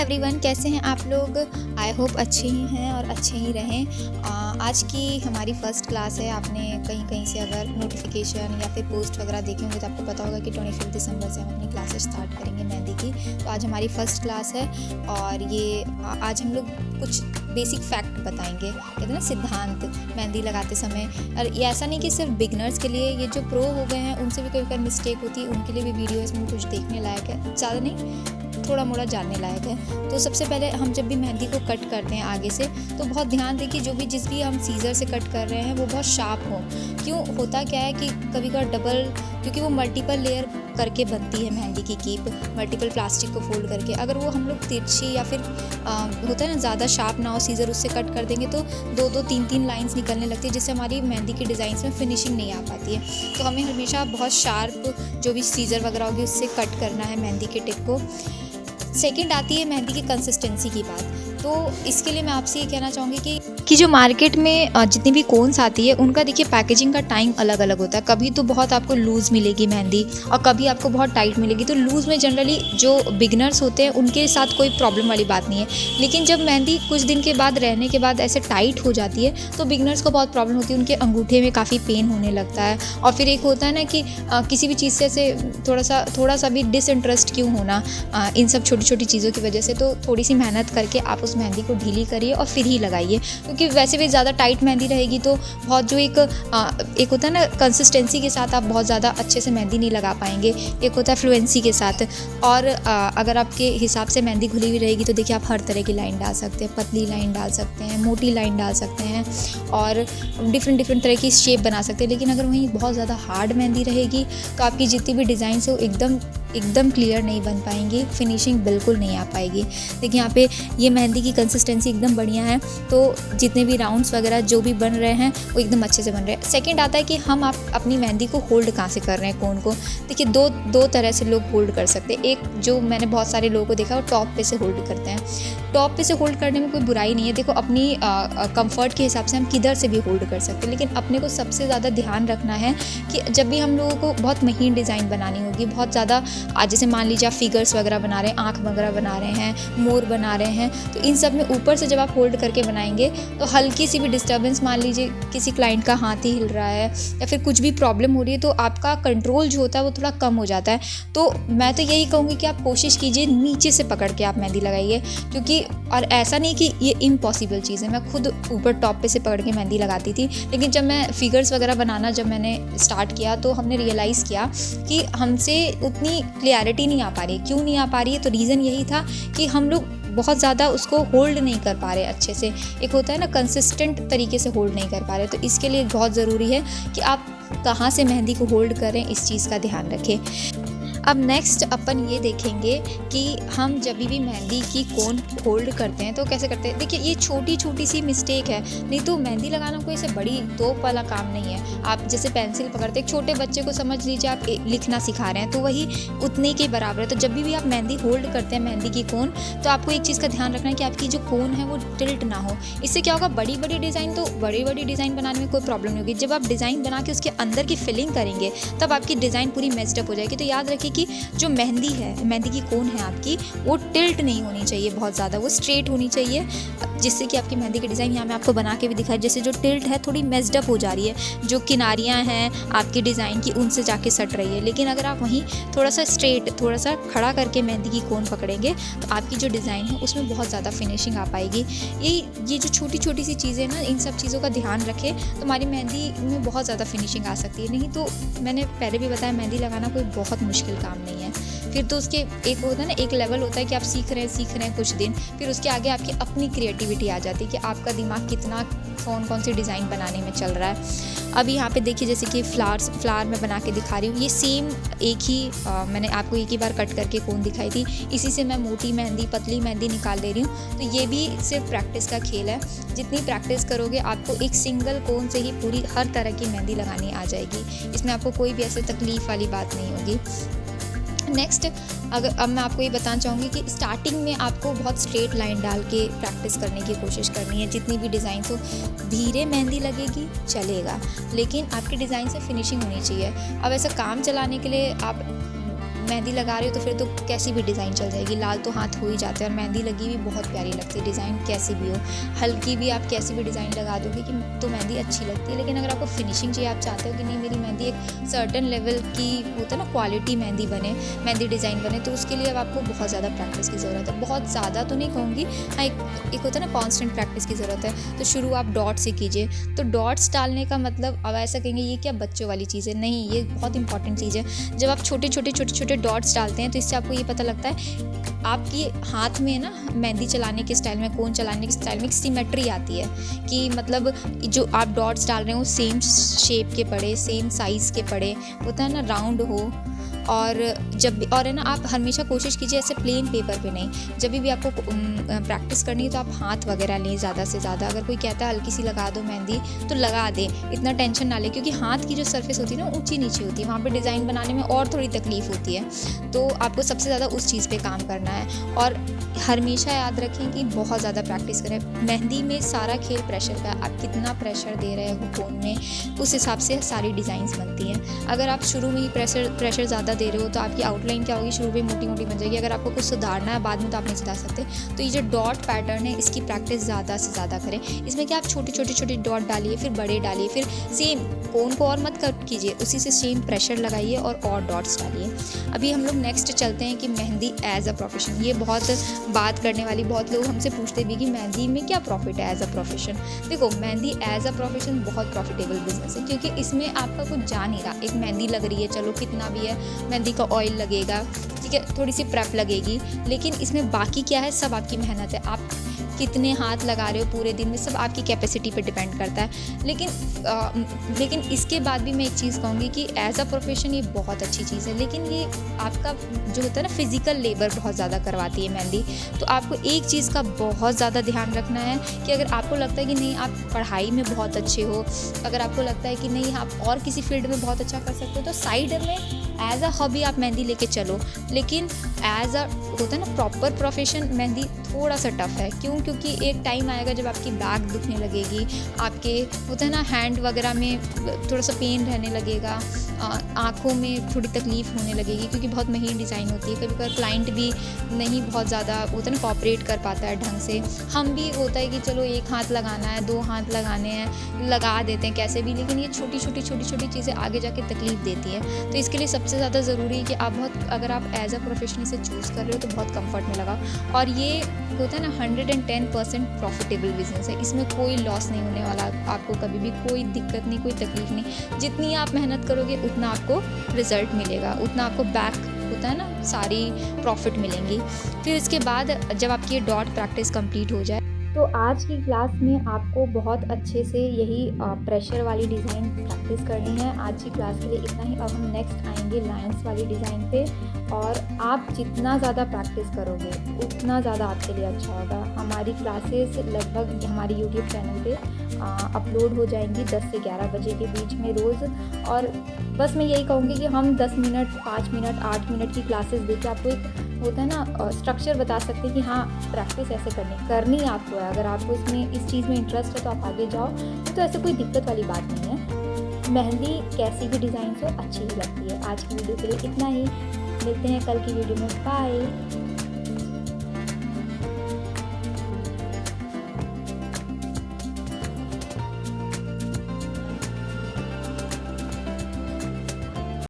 Everyone, कैसे हैं आप लोग। आई होप अच्छे ही हैं और अच्छे ही रहें। आज की हमारी फ़र्स्ट क्लास है। आपने कहीं कहीं से अगर नोटिफिकेशन या फिर पोस्ट वगैरह देखे होंगे तो आपको पता होगा कि 25 दिसंबर से हम अपनी क्लासेस स्टार्ट करेंगे मेहंदी की। तो आज हमारी फ़र्स्ट क्लास है और ये आज हम लोग कुछ बेसिक फैक्ट बताएंगे, कहते हैं ना सिद्धांत मेहंदी लगाते समय। और ये ऐसा नहीं कि सिर्फ बिगनर्स के लिए, ये जो प्रो हो गए हैं उनसे भी कभी कभी मिस्टेक होती है, उनके लिए भी वीडियो इसमें कुछ देखने लायक है, ज़्यादा नहीं थोड़ा मोड़ा जानने लायक है। तो सबसे पहले हम जब भी मेहंदी को कट करते हैं आगे से तो बहुत ध्यान दें कि जिस भी हम सीज़र से कट कर रहे हैं वो बहुत शार्प हो। क्यों होता क्या है कि कभी कभार डबल, क्योंकि वो मल्टीपल लेयर करके बनती है मेहंदी की कीप, मल्टीपल प्लास्टिक को फोल्ड करके। अगर वो हम लोग तिरछी या फिर होता है ना ज़्यादा शार्प ना हो सीज़र, उससे कट कर देंगे तो दो तीन लाइंस निकलने लगती है, जिससे हमारी मेहंदी की डिज़ाइन में फिनिशिंग नहीं आ पाती है। तो हमें हमेशा बहुत शार्प जो भी सीज़र वगैरह होगी उससे कट करना है मेहंदी के टिप को। सेकंड आती है मेहंदी की कंसिस्टेंसी की बात। तो इसके लिए मैं आपसे ये कहना चाहूँगी कि जो मार्केट में जितनी भी कोन्स आती है उनका देखिए पैकेजिंग का टाइम अलग अलग होता है। कभी तो बहुत आपको लूज़ मिलेगी मेहंदी और कभी आपको बहुत टाइट मिलेगी। तो लूज़ में जनरली जो बिगनर्स होते हैं उनके साथ कोई प्रॉब्लम वाली बात नहीं है, लेकिन जब मेहंदी कुछ दिन के बाद रहने के बाद ऐसे टाइट हो जाती है तो बिगनर्स को बहुत प्रॉब्लम होती है, उनके अंगूठे में काफ़ी पेन होने लगता है। और फिर एक होता है ना कि किसी भी चीज़ से ऐसे थोड़ा सा भी डिसइंटरेस्ट क्यों होना इन सब छोटी छोटी चीज़ों की वजह से। तो थोड़ी सी मेहनत करके आप उस मेहंदी को ढीली करिए और फिर ही लगाइए, क्योंकि वैसे भी ज़्यादा टाइट मेहंदी रहेगी तो बहुत जो एक होता है ना कंसिस्टेंसी के साथ आप बहुत ज़्यादा अच्छे से मेहंदी नहीं लगा पाएंगे। एक होता है फ्लुएंसी के साथ। और अगर आपके हिसाब से मेहंदी घुली हुई रहेगी तो देखिए आप हर तरह की लाइन डाल सकते हैं, पतली लाइन डाल सकते हैं, मोटी लाइन डाल सकते हैं और डिफरेंट तरह की शेप बना सकते हैं। लेकिन अगर वहीं बहुत ज़्यादा हार्ड मेहंदी रहेगी तो आपकी जितनी भी डिज़ाइन है वो एकदम क्लियर नहीं बन पाएंगी, फिनिशिंग बिल्कुल नहीं आ पाएगी। देखिए यहाँ पे ये मेहंदी की कंसिस्टेंसी एकदम बढ़िया है, तो जितने भी राउंड्स वगैरह जो भी बन रहे हैं वो एकदम अच्छे से बन रहे हैं। सेकंड आता है कि हम आप अपनी मेहंदी को होल्ड कहाँ से कर रहे हैं कोन को। देखिए दो तरह से लोग होल्ड कर सकते हैं। एक जो मैंने बहुत सारे लोगों को देखा वो टॉप पे से होल्ड करते हैं। टॉप पे से होल्ड करने में कोई बुराई नहीं है। देखो अपनी कंफर्ट के हिसाब से हम किधर से भी होल्ड कर सकते हैं, लेकिन अपने को सबसे ज़्यादा ध्यान रखना है कि जब भी हम लोगों को बहुत महीन डिज़ाइन बनानी होगी, बहुत ज़्यादा आज जैसे मान लीजिए आप फिगर्स वगैरह बना रहे हैं, आँख वगैरह बना रहे हैं, मोर बना रहे हैं, तो इन सब में ऊपर से जब आप होल्ड करके बनाएंगे तो हल्की सी भी डिस्टर्बेंस, मान लीजिए किसी क्लाइंट का हाथ ही हिल रहा है या फिर कुछ भी प्रॉब्लम हो रही है, तो आपका कंट्रोल जो होता है वो थोड़ा कम हो जाता है। तो मैं तो यही कहूँगी कि आप कोशिश कीजिए नीचे से पकड़ के आप मेहंदी लगाइए, क्योंकि और ऐसा नहीं कि ये इम्पॉसिबल चीज़ है। मैं खुद ऊपर टॉप पे से पकड़ के मेहंदी लगाती थी, लेकिन जब मैं फिगर्स वगैरह बनाना जब मैंने स्टार्ट किया तो हमने रियलाइज़ किया कि हमसे उतनी क्लियरिटी नहीं आ पा रही। क्यों नहीं आ पा रही है? तो रीज़न यही था कि हम लोग बहुत ज़्यादा उसको होल्ड नहीं कर पा रहे अच्छे से। एक होता है ना कंसिस्टेंट तरीके से होल्ड नहीं कर पा रहे। तो इसके लिए बहुत ज़रूरी है कि आप कहाँ से मेहंदी को होल्ड करें, इस चीज़ का ध्यान रखें। अब नेक्स्ट अपन ये देखेंगे कि हम जब भी मेहंदी की कोन होल्ड करते हैं तो कैसे करते हैं। देखिए ये छोटी सी मिस्टेक है, नहीं तो मेहंदी लगाना कोई ऐसे बड़ी तोप वाला काम नहीं है। आप जैसे पेंसिल पकड़ते एक छोटे बच्चे को समझ लीजिए आप लिखना सिखा रहे हैं, तो वही उतने के बराबर है। तो जब भी आप मेहंदी होल्ड करते हैं मेहंदी की कोन, तो आपको एक चीज़ का ध्यान रखना है कि आपकी जो कोन है वो टिल्ट ना हो। इससे क्या होगा, बड़ी डिज़ाइन बनाने में कोई प्रॉब्लम नहीं होगी। जब आप डिज़ाइन बना के उसके अंदर की फिलिंग करेंगे तब आपकी डिज़ाइन पूरी मेस्ड हो जाएगी। तो याद रखिए कि जो मेहंदी की कोन है आपकी, वो टिल्ट नहीं होनी चाहिए बहुत ज़्यादा, वो स्ट्रेट होनी चाहिए, जिससे कि आपकी मेहंदी की डिज़ाइन यहाँ मैं आपको बना के भी दिखाई, जैसे जो टिल्ट है थोड़ी मेस्ड अप हो जा रही है, जो किनारियाँ हैं आपकी डिज़ाइन की उनसे जाके सट रही है। लेकिन अगर आप वहीं थोड़ा सा स्ट्रेट, थोड़ा सा खड़ा करके मेहंदी की कोन पकड़ेंगे तो आपकी जो डिज़ाइन है उसमें बहुत ज़्यादा फिनिशिंग आ पाएगी। ये जो छोटी सी चीज़ें ना, इन सब चीज़ों का ध्यान रखें तो हमारी मेहंदी में बहुत ज़्यादा फिनिशिंग आ सकती है। नहीं तो मैंने पहले भी बताया, मेहंदी लगाना कोई बहुत मुश्किल काम नहीं है। फिर तो उसके एक होता है ना, एक लेवल होता है कि आप सीख रहे हैं कुछ दिन, फिर उसके आगे आपकी अपनी क्रिएटिविटी आ जाती है कि आपका दिमाग कितना कौन सी डिज़ाइन बनाने में चल रहा है। अब यहाँ पे देखिए जैसे कि फ्लावर मैं बना के दिखा रही हूँ, ये सेम एक ही मैंने आपको एक ही बार कट करके कोन दिखाई थी, इसी से मैं मोटी मेहंदी, पतली मेहंदी निकाल ले रही हूँ। तो ये भी सिर्फ प्रैक्टिस का खेल है। जितनी प्रैक्टिस करोगे आपको एक सिंगल कोन से ही पूरी हर तरह की मेहंदी लगानी आ जाएगी। इसमें आपको कोई भी ऐसे तकलीफ़ वाली बात नहीं होगी। नेक्स्ट अब मैं आपको ये बताना चाहूँगी कि स्टार्टिंग में आपको बहुत स्ट्रेट लाइन डाल के प्रैक्टिस करने की कोशिश करनी है। जितनी भी डिज़ाइन हो, धीरे मेहंदी लगेगी चलेगा, लेकिन आपकी डिज़ाइन से फिनिशिंग होनी चाहिए। अब ऐसा काम चलाने के लिए आप मेहंदी लगा रहे हो तो फिर तो कैसी भी डिज़ाइन चल जाएगी, लाल तो हाथ हो ही जाते हैं और मेहंदी लगी हुई बहुत प्यारी लगती है, डिज़ाइन कैसी भी हो, हल्की भी आप कैसी भी डिज़ाइन लगा दोगे कि तो मेहंदी अच्छी लगती है। लेकिन अगर आपको फिनिशिंग चाहिए, आप चाहते हो कि नहीं मेरी मेहंदी एक सर्टेन लेवल की होता है ना, क्वालिटी मेहंदी बने, मेहंदी डिज़ाइन बने, तो उसके लिए अब आपको बहुत ज़्यादा प्रैक्टिस की ज़रूरत है। बहुत ज़्यादा तो नहीं कहूँगी, हाँ एक होता है ना कॉन्स्टेंट प्रैक्टिस की ज़रूरत है। तो शुरू आप डॉट से कीजिए। तो डॉट्स डालने का मतलब, अब ऐसा कहेंगे ये क्या बच्चों वाली चीज़ है, नहीं, ये बहुत इंपॉर्टेंट चीज़ है। जब आप छोटे छोटे डॉट्स डालते हैं तो इससे आपको ये पता लगता है आपकी हाथ में ना मेहंदी चलाने के स्टाइल में, कोन चलाने के स्टाइल में एक सिमेट्री आती है कि मतलब जो आप डॉट्स डाल रहे हो सेम शेप के पड़े, सेम साइज़ के पड़े, होता है ना राउंड हो। और जब भी, और है ना, आप हमेशा कोशिश कीजिए ऐसे प्लेन पेपर पे नहीं, जब भी आपको प्रैक्टिस करनी है तो आप हाथ वगैरह लें ज़्यादा से ज़्यादा। अगर कोई कहता है हल्की सी लगा दो मेहंदी तो लगा दें, इतना टेंशन ना लें, क्योंकि हाथ की जो सरफेस होती है ना ऊंची नीचे होती है, वहाँ पे डिज़ाइन बनाने में और थोड़ी तकलीफ़ होती है। तो आपको सबसे ज़्यादा उस चीज़ पे काम करना है और हमेशा याद रखें कि बहुत ज़्यादा प्रैक्टिस करें। मेहंदी में सारा खेल प्रेशर का, आप कितना प्रेशर दे रहे हो कोन में, उस हिसाब से सारी डिज़ाइंस बनती हैं। अगर आप शुरू में ही प्रेशर ज़्यादा दे रहे हो तो आपकी आउटलाइन क्या होगी, शुरू में मोटी मोटी बन जाएगी। अगर आपको कुछ सुधारना है बाद में तो आप नहीं सुधार सकते। तो ये जो डॉट पैटर्न है इसकी प्रैक्टिस ज़्यादा से ज़्यादा करें। इसमें क्या, आप छोटे डॉट डालिए, फिर बड़े डालिए, फिर सेम कोन को और मत कट कीजिए, उसी से सेम प्रेशर लगाइए और डॉट्स डालिए। अभी हम लोग नेक्स्ट चलते हैं कि मेहंदी एज अ प्रोफेशन। ये बहुत बात करने वाली, बहुत लोग हमसे पूछते भी कि मेहंदी में क्या प्रॉफिट है एज अ प्रोफेशन। देखो, मेहंदी एज अ प्रोफेशन बहुत प्रॉफिटेबल बिजनेस है, क्योंकि इसमें आपका कुछ जा नहीं रहा। एक मेहंदी लग रही है, चलो कितना भी है, मेहंदी का ऑयल लगेगा, ठीक है, थोड़ी सी प्रेप लगेगी, लेकिन इसमें बाकी क्या है, सब आपकी मेहनत है। आप कितने हाथ लगा रहे हो पूरे दिन में, सब आपकी कैपेसिटी पे डिपेंड करता है। लेकिन इसके बाद भी मैं एक चीज़ कहूँगी कि एज अ प्रोफेशन ये बहुत अच्छी चीज़ है, लेकिन ये आपका जो होता है ना फिज़िकल लेबर बहुत ज़्यादा करवाती है मेहंदी। तो आपको एक चीज़ का बहुत ज़्यादा ध्यान रखना है कि अगर आपको लगता है कि नहीं आप पढ़ाई में बहुत अच्छे हो, अगर आपको लगता है कि नहीं आप और किसी फील्ड में बहुत अच्छा कर सकते हो, तो साइड में एज अ हॉबी आप मेहंदी लेके चलो। लेकिन एज अ होता है ना प्रॉपर प्रोफेशन, मेहंदी थोड़ा सा टफ है। क्यों? क्योंकि एक टाइम आएगा जब आपकी बैक दुखने लगेगी, आपके होता है ना हैंड वगैरह में थोड़ा सा पेन रहने लगेगा, आँखों में थोड़ी तकलीफ़ होने लगेगी, क्योंकि बहुत महीन डिज़ाइन होती है। कभी कभी क्लाइंट भी नहीं बहुत ज़्यादा होता है ना कोऑपरेट कर पाता है ढंग से। हम भी होता है कि चलो एक हाथ लगाना है, 2 हाथ लगाने हैं, लगा देते हैं कैसे भी, लेकिन ये छोटी छोटी चीज़ें आगे जाके तकलीफ़ देती हैं। तो इसके लिए सबसे ज़्यादा ज़रूरी है कि आप अगर आप एज अ प्रोफेशन इसे चूज़ कर रहे हो तो बहुत कंफर्ट में लगाओ। और ये होता है ना 110% प्रॉफिटेबल बिजनेस है, इसमें कोई लॉस नहीं होने वाला, आपको कभी भी कोई दिक्कत नहीं, कोई तकलीफ नहीं। जितनी आप मेहनत करोगे उतना आपको रिजल्ट मिलेगा, उतना आपको बैक होता है ना सारी प्रॉफिट मिलेंगी। फिर इसके बाद जब आपकी ये डॉट प्रैक्टिस कंप्लीट हो जाए, तो आज की क्लास में आपको बहुत अच्छे से यही प्रेशर वाली डिज़ाइन प्रैक्टिस करनी है। आज की क्लास के लिए इतना ही। अब हम नेक्स्ट आएंगे लाइंस वाली डिज़ाइन पे, और आप जितना ज़्यादा प्रैक्टिस करोगे उतना ज़्यादा आपके लिए अच्छा होगा। हमारी क्लासेस लगभग हमारी यूट्यूब चैनल पे अपलोड हो जाएंगी 10 से 11 बजे के बीच में रोज़। और बस मैं यही कहूँगी कि हम 10 मिनट, 5 मिनट, 8 मिनट की क्लासेस देके आपको एक होता है ना स्ट्रक्चर बता सकते हैं कि हाँ प्रैक्टिस ऐसे करनी आपको है। अगर आपको इस चीज़ में इंटरेस्ट है तो आप आगे जाओ, तो ऐसे कोई दिक्कत वाली बात नहीं है। मेहंदी कैसी भी डिज़ाइन से अच्छी ही लगती है। आज की वीडियो के लिए इतना ही, मिलते हैं कल की वीडियो में, बाय।